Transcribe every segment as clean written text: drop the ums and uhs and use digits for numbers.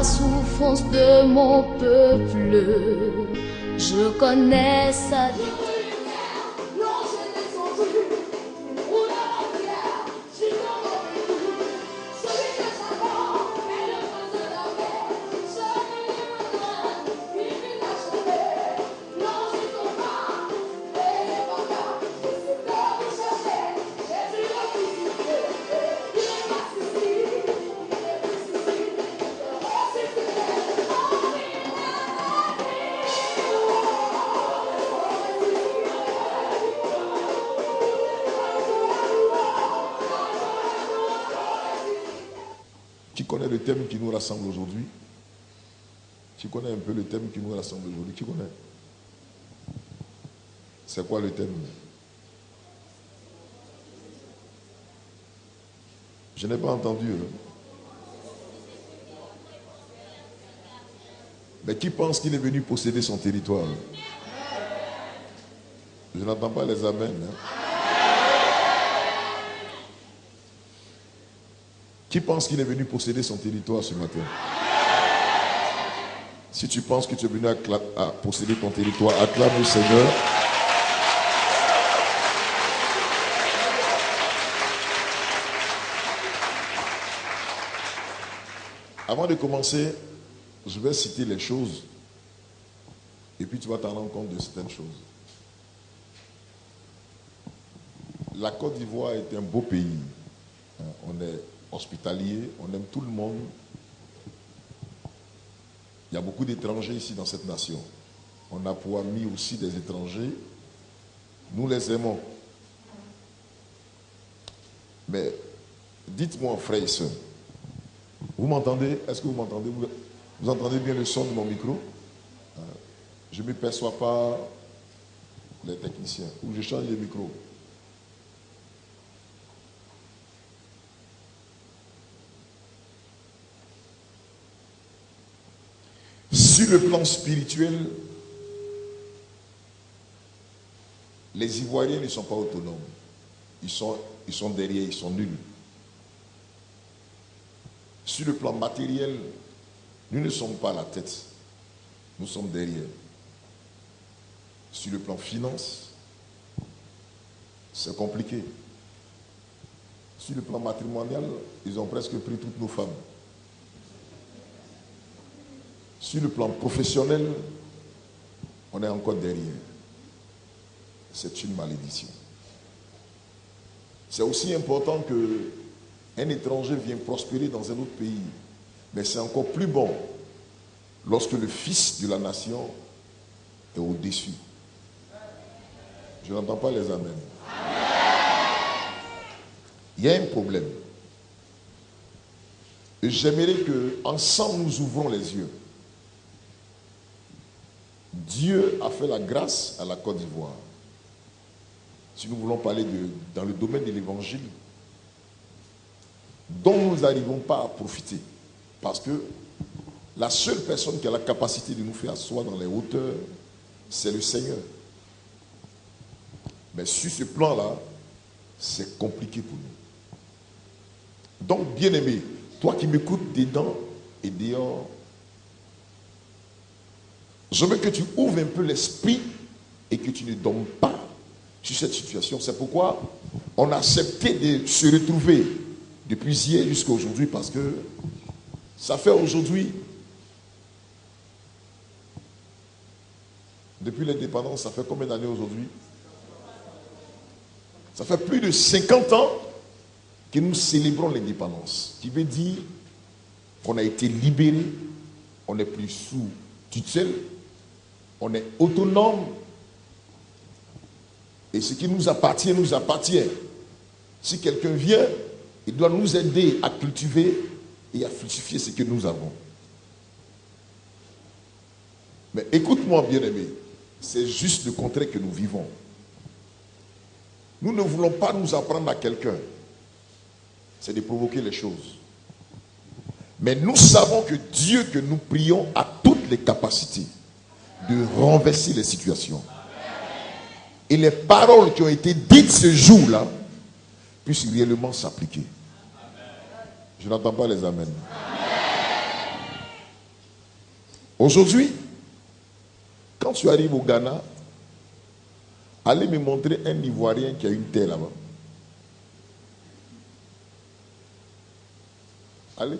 la souffrance de mon peuple, je connais sa détresse. Qui connaît le thème qui nous rassemble aujourd'hui? Qui connaît un peu le thème qui nous rassemble aujourd'hui? Qui connaît? C'est quoi le thème? Je n'ai pas entendu. Mais qui pense qu'il est venu posséder son territoire? Je n'entends pas les amens. Qui pense qu'il est venu posséder son territoire ce matin? Si tu penses que tu es venu à posséder ton territoire, acclame le Seigneur. Avant de commencer, je vais citer les choses et puis tu vas t'en rendre compte de certaines choses. La Côte d'Ivoire est un beau pays. On est hospitalier, on aime tout le monde. Il y a beaucoup d'étrangers ici dans cette nation. On a pour amis aussi des étrangers. Nous les aimons. Mais dites-moi, frères et sœurs, vous m'entendez? Est-ce que vous m'entendez? Vous entendez bien le son de mon micro? Je ne me perçois pas les techniciens. Ou je change le micro. Sur le plan spirituel, les Ivoiriens ne sont pas autonomes. Ils sont derrière, ils sont nuls. Sur le plan matériel, nous ne sommes pas à la tête. Nous sommes derrière. Sur le plan finance, c'est compliqué. Sur le plan matrimonial, ils ont presque pris toutes nos femmes. Sur le plan professionnel, on est encore derrière. C'est une malédiction. C'est aussi important qu'un étranger vienne prospérer dans un autre pays. Mais c'est encore plus bon lorsque le fils de la nation est au-dessus. Je n'entends pas les amens. Il y a un problème. Et j'aimerais qu'ensemble nous ouvrons les yeux. Dieu a fait la grâce à la Côte d'Ivoire. Si nous voulons parler dans le domaine de l'évangile, dont nous n'arrivons pas à profiter. Parce que la seule personne qui a la capacité de nous faire asseoir dans les hauteurs, c'est le Seigneur. Mais sur ce plan-là, c'est compliqué pour nous. Donc, bien-aimé, toi qui m'écoutes dedans et dehors, je veux que tu ouvres un peu l'esprit et que tu ne dormes pas sur cette situation. C'est pourquoi on a accepté de se retrouver depuis hier jusqu'à aujourd'hui, parce que ça fait aujourd'hui, depuis l'indépendance, ça fait combien d'années aujourd'hui? Ça fait plus de 50 ans que nous célébrons l'indépendance, qui veut dire qu'on a été libéré, on n'est plus sous tutelle, on est autonome, et ce qui nous appartient, nous appartient. Si quelqu'un vient, il doit nous aider à cultiver et à fructifier ce que nous avons. Mais écoute-moi, bien-aimé, c'est juste le contraire que nous vivons. Nous ne voulons pas nous apprendre à quelqu'un, c'est de provoquer les choses. Mais nous savons que Dieu que nous prions a toutes les capacités de renverser les situations. Et les paroles qui ont été dites ce jour-là puissent réellement s'appliquer. Je n'entends pas les amens. Aujourd'hui, quand tu arrives au Ghana, allez me montrer un Ivoirien qui a une terre là-bas. Allez.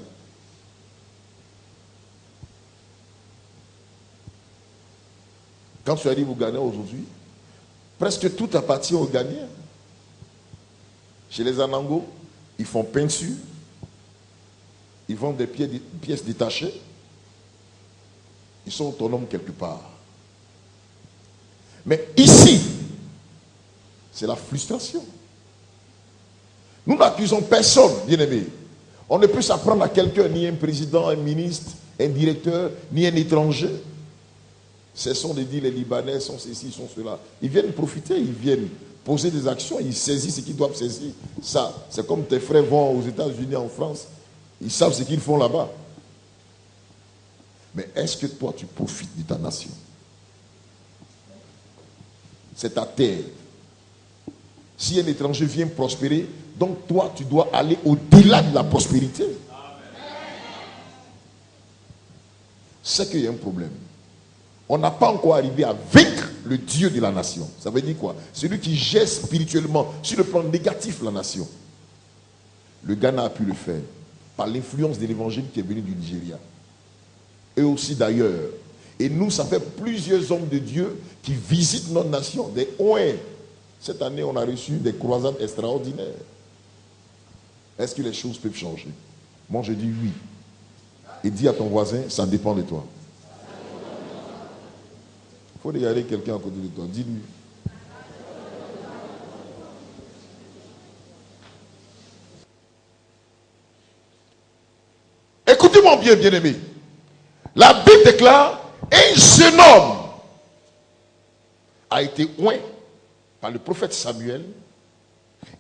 Quand tu arrives au Ghana aujourd'hui, presque tout appartient aux Ghanéens. Chez les Anango, ils font peinture, ils vendent des pièces détachées, ils sont autonomes quelque part. Mais ici, c'est la frustration. Nous n'accusons personne, bien-aimé. On ne peut s'apprendre à quelqu'un, ni un président, un ministre, un directeur, ni un étranger. Cessons de dire les Libanais sont ceci, sont cela. Ils viennent profiter, ils viennent poser des actions, ils saisissent ce qu'ils doivent saisir. Ça, c'est comme tes frères vont aux États-Unis, en France, ils savent ce qu'ils font là-bas. Mais est-ce que toi, tu profites de ta nation? C'est ta terre. Si un étranger vient prospérer, donc toi, tu dois aller au-delà de la prospérité. C'est qu'il y a un problème. On n'a pas encore arrivé à vaincre le Dieu de la nation. Ça veut dire quoi? Celui qui gère spirituellement, sur le plan négatif, la nation. Le Ghana a pu le faire par l'influence de l'évangile qui est venu du Nigeria. Eux aussi d'ailleurs. Et nous, ça fait plusieurs hommes de Dieu qui visitent notre nation. Des ON. Cette année, on a reçu des croisades extraordinaires. Est-ce que les choses peuvent changer? Moi, je dis oui. Et dis à ton voisin, ça dépend de toi. Il faut regarder quelqu'un à côté de toi. Dis-lui. Écoutez-moi bien, bien-aimé. La Bible déclare, un jeune homme a été oint par le prophète Samuel.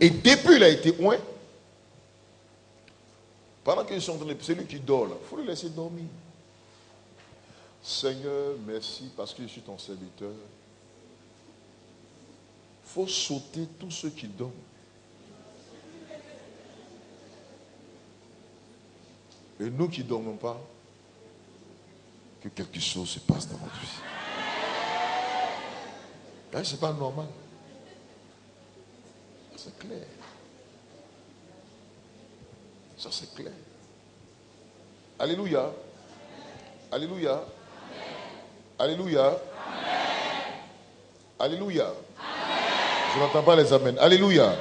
Et depuis il a été oint, pendant qu'ils sont en train de... Celui qui dort là, il faut le laisser dormir. Seigneur, merci parce que je suis ton serviteur. Il faut sauter tous ceux qui dorment. Et nous qui ne dormons pas, que quelque chose se passe dans notre vie. Ce n'est pas normal. C'est clair. Ça c'est clair. Alléluia. Alléluia. Alléluia. Alléluia. Je n'entends pas les amens. Alléluia.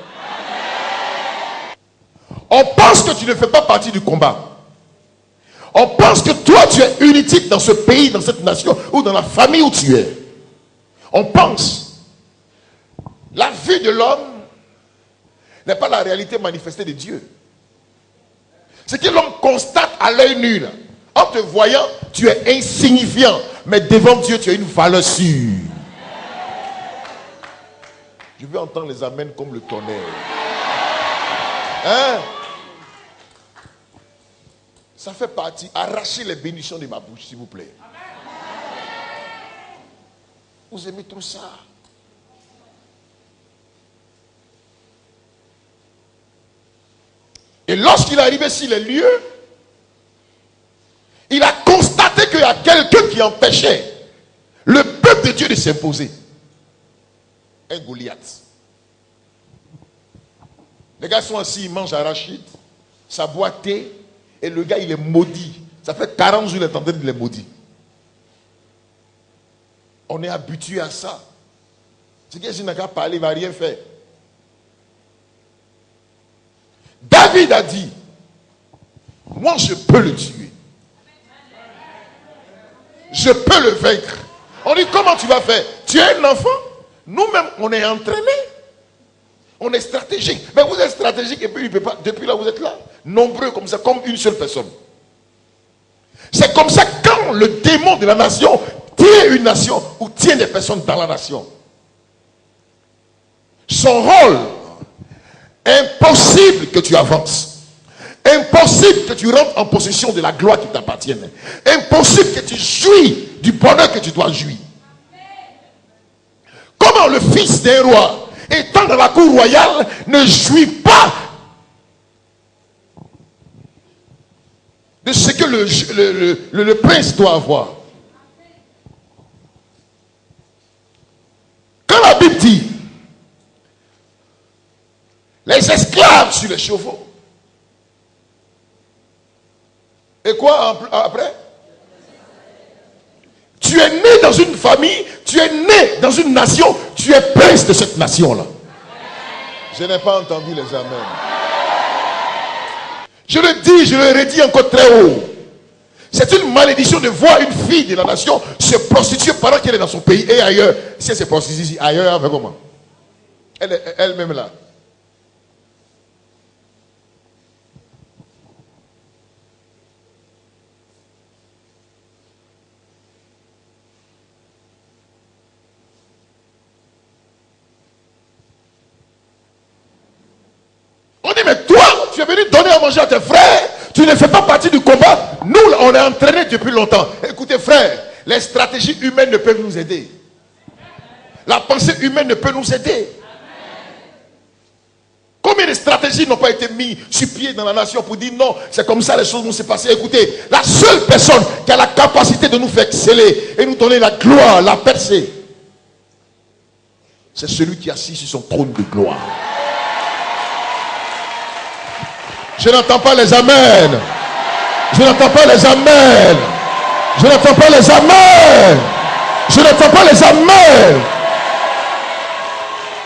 On pense que tu ne fais pas partie du combat. On pense que toi tu es unique dans ce pays, dans cette nation ou dans la famille où tu es. On pense. La vie de l'homme n'est pas la réalité manifestée de Dieu. Ce que l'homme constate à l'œil nu, là, en te voyant, tu es insignifiant. Mais devant Dieu, tu as une valeur sûre. Je veux entendre les amens comme le tonnerre. Hein? Ça fait partie. Arrachez les bénédictions de ma bouche, s'il vous plaît. Vous aimez trop ça? Et lorsqu'il est arrivé sur les lieux, il a constaté qu'il y a quelqu'un qui empêchait le peuple de Dieu de s'imposer. Un Goliath. Les gars sont assis, ils mangent arachide, ça boit thé, et le gars il est maudit. Ça fait 40 jours qu'il est en train de les maudire. On est habitué à ça. C'est que si n'a qu'à parler, il ne va rien faire. David a dit, moi je peux le tuer. Je peux le vaincre. On dit, comment tu vas faire? Tu es un enfant. Nous-mêmes, on est entraînés. On est stratégique. Mais vous êtes stratégique et puis il peut pas. Depuis là, vous êtes là. Nombreux comme ça, comme une seule personne. C'est comme ça quand le démon de la nation tient une nation ou tient des personnes dans la nation. Son rôle, impossible que tu avances. Impossible que tu rentres en possession de la gloire qui t'appartienne. Impossible que tu jouis du bonheur que tu dois jouir. Comment le fils d'un roi, étant dans la cour royale, ne jouit pas de ce que le prince doit avoir? Les esclaves sur les chevaux. Et quoi après? Tu es né dans une famille, tu es né dans une nation, tu es prince de cette nation-là. Je n'ai pas entendu les amens. Je le dis, je le redis encore très haut. C'est une malédiction de voir une fille de la nation se prostituer pendant qu'elle est dans son pays et ailleurs. Si elle se prostitue ici, ailleurs, avec comment? Elle-même là. On dit, mais toi, tu es venu donner à manger à tes frères. Tu ne fais pas partie du combat. Nous, on est entraînés depuis longtemps. Écoutez, frères, les stratégies humaines ne peuvent nous aider. La pensée humaine ne peut nous aider. Combien de stratégies n'ont pas été mises sur pied dans la nation pour dire non, c'est comme ça les choses vont se passer. Écoutez, la seule personne qui a la capacité de nous faire exceller et nous donner la gloire, la percée, c'est celui qui est assis sur son trône de gloire. Je n'entends pas les amens. Je n'entends pas les amens. Je n'entends pas les amens. Je n'entends pas les amens.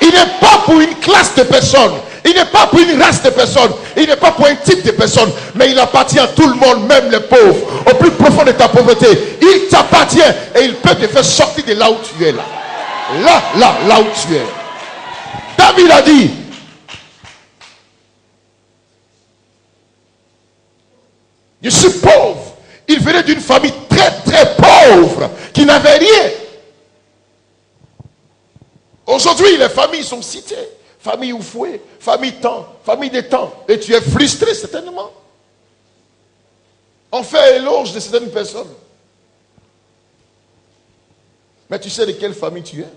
Il n'est pas pour une classe de personnes. Il n'est pas pour une race de personnes. Il n'est pas pour un type de personnes. Mais il appartient à tout le monde, même les pauvres. Au plus profond de ta pauvreté. Il t'appartient et il peut te faire sortir de là où tu es là. Là où tu es. David a dit, je suis pauvre. Il venait d'une famille très très pauvre qui n'avait rien. Aujourd'hui, les familles sont citées. Famille Oufoué, famille temps, famille des temps. Et tu es frustré certainement. On fait éloge de certaines personnes. Mais tu sais de quelle famille tu es?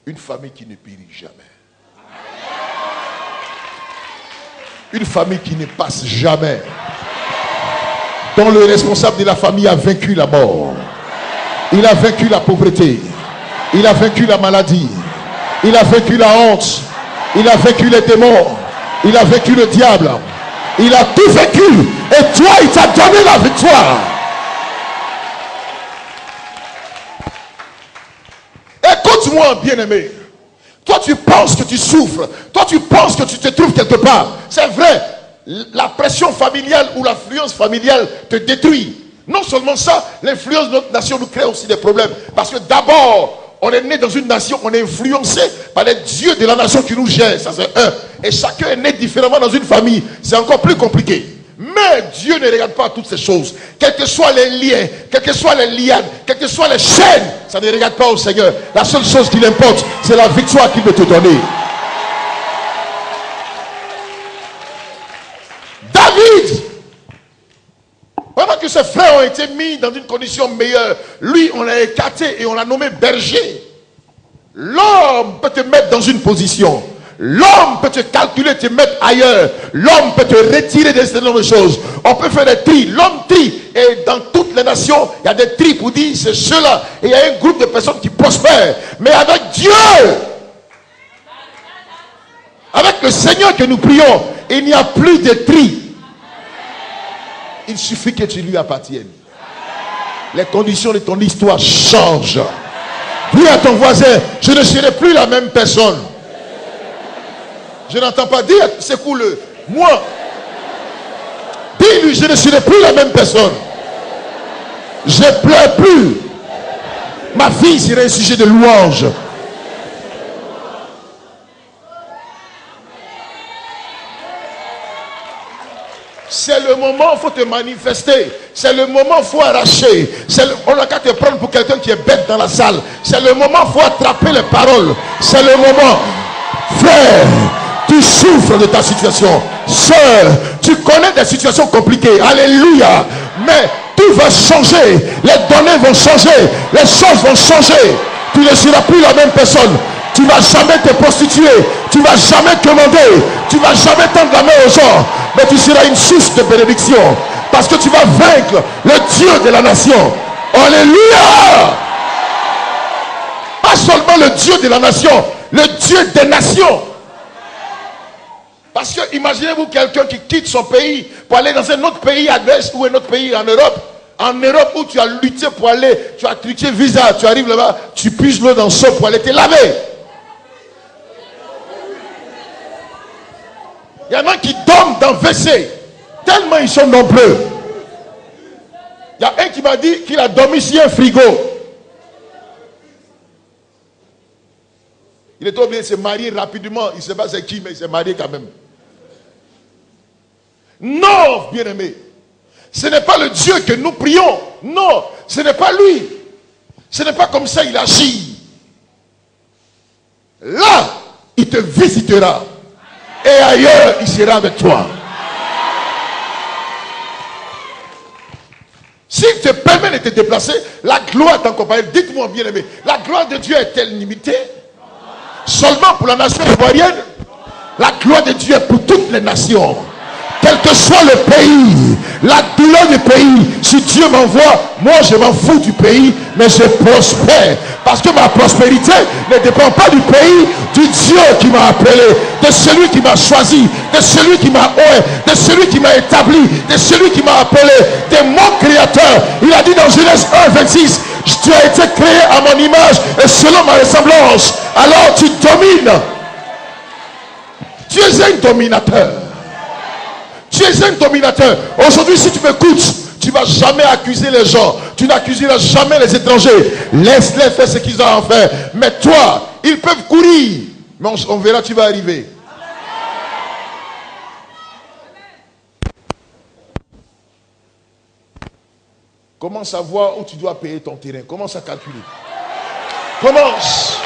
Une famille qui ne périt jamais. Une famille qui ne passe jamais. Dont le responsable de la famille a vaincu la mort. Il a vaincu la pauvreté. Il a vaincu la maladie. Il a vaincu la honte. Il a vaincu les démons. Il a vaincu le diable. Il a tout vaincu. Et toi, il t'a donné la victoire. Écoute-moi, bien-aimé. Toi, tu penses que tu souffres. Toi, tu penses que tu te trouves quelque part. C'est vrai. La pression familiale ou l'influence familiale te détruit. Non seulement ça, l'influence de notre nation nous crée aussi des problèmes. Parce que d'abord, on est né dans une nation, on est influencé par les dieux de la nation qui nous gèrent. Ça, c'est un. Et chacun est né différemment dans une famille. C'est encore plus compliqué. Mais Dieu ne regarde pas toutes ces choses. Quels que soient les liens, quelles que soient les lianes, quelles que soient les chaînes, ça ne regarde pas au Seigneur. La seule chose qui l'importe, c'est la victoire qu'il veut te donner. David, pendant que ses frères ont été mis dans une condition meilleure, lui, on l'a écarté et on l'a nommé berger. L'homme peut te mettre dans une position. L'homme peut te calculer, te mettre ailleurs. L'homme peut te retirer de certaines choses. On peut faire des tris. L'homme trie. Et dans toutes les nations, il y a des tris pour dire c'est cela. Et il y a un groupe de personnes qui prospèrent. Mais avec Dieu, avec le Seigneur que nous prions, il n'y a plus de tri. Il suffit que tu lui appartiennes. Les conditions de ton histoire changent. Dis à ton voisin, je ne serai plus la même personne. Je n'entends pas dire, secoue-le. Moi, dis-lui, je ne serai plus la même personne. Je ne pleure plus. Ma vie sera un sujet de louange. C'est le moment où il faut te manifester. C'est le moment où il faut arracher. On n'a qu'à te prendre pour quelqu'un qui est bête dans la salle. C'est le moment où il faut attraper les paroles. C'est le moment. Frère, tu souffres de ta situation. Sœur, tu connais des situations compliquées. Alléluia. Mais tout va changer. Les données vont changer. Les choses vont changer. Tu ne seras plus la même personne. Tu ne vas jamais te prostituer. Tu ne vas jamais commander. Tu ne vas jamais tendre la main aux gens. Mais tu seras une source de bénédiction. Parce que tu vas vaincre le Dieu de la nation. Alléluia. Pas seulement le Dieu de la nation. le Dieu des nations. Parce que imaginez-vous quelqu'un qui quitte son pays pour aller dans un autre pays à l'ouest ou un autre pays en Europe. En Europe où tu as lutté pour aller, tu as triché visa, tu arrives là-bas, tu puises l'eau dans le seau pour aller te laver. Il y en a qui dorment dans WC, tellement ils sont nombreux. Il y a un qui m'a dit qu'il a dormi sur un frigo. Il était obligé de se marier rapidement. Il ne sait pas c'est qui, mais il s'est marié quand même. Non, bien-aimé. Ce n'est pas le Dieu que nous prions. Non, ce n'est pas lui. Ce n'est pas comme ça il agit. Là, il te visitera. Et ailleurs, il sera avec toi. S'il te permet de te déplacer, la gloire t'accompagne. Dites-moi, bien-aimé, la gloire de Dieu est-elle limitée seulement pour la nation ivoirienne? La gloire de Dieu est pour toutes les nations. Quel que soit le pays, la douleur du pays, si Dieu m'envoie, moi je m'en fous du pays, mais je prospère. Parce que ma prospérité ne dépend pas du pays, du Dieu qui m'a appelé, de celui qui m'a choisi, de celui qui m'a de celui qui m'a établi, de celui qui m'a appelé, de mon créateur. Il a dit dans Genèse 1, 26, tu as été créé à mon image et selon ma ressemblance. Alors tu domines. Tu es un dominateur. Tu es un dominateur. Aujourd'hui, si tu m'écoutes, tu ne vas jamais accuser les gens. Tu n'accuseras jamais les étrangers. Laisse-les faire ce qu'ils ont à faire. Mais toi, ils peuvent courir. Mais on verra, tu vas arriver. Commence à voir où tu dois payer ton terrain. Commence à calculer. Commence.